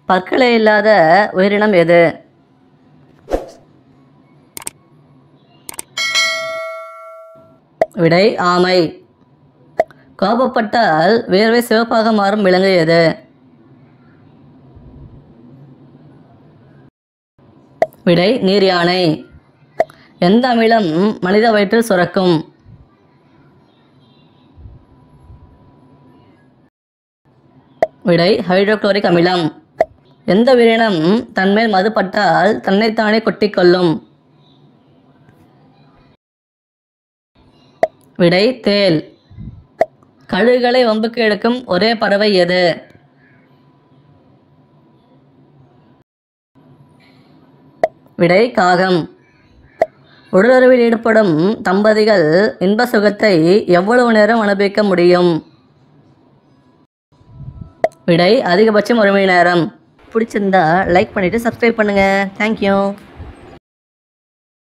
பற்களே இல்லாத உயிரினம் எது? விடை ஆமை. கோபப்பட்டால் வியர்வை சிவப்பாக மாறும் விலங்கு எது? விடை நீர் யானை. எந்த அமிலம் மனித வயிற்றில் சுரக்கும்? விடை ஹைட்ரோகுளோரிக் அமிலம். எந்த உயிரினம் தன்மேல் மதுப்பட்டால் தன்னைத்தானே கொட்டிக்கொள்ளும்? விடை தேள். கழுகுகளை வம்புக்கு எடுக்கும் ஒரே பறவை எது? விடை காகம். உடலுறவில் ஈடுபடும் தம்பதிகள் இன்ப சுகத்தை எவ்வளவு நேரம் அனுபவிக்க முடியும்? விடை அதிகபட்சம் 1 மணி நேரம். பிடிச்சிருந்தா லைக் பண்ணிவிட்டு சப்ஸ்கிரைப் பண்ணுங்கள். தேங்க்யூ.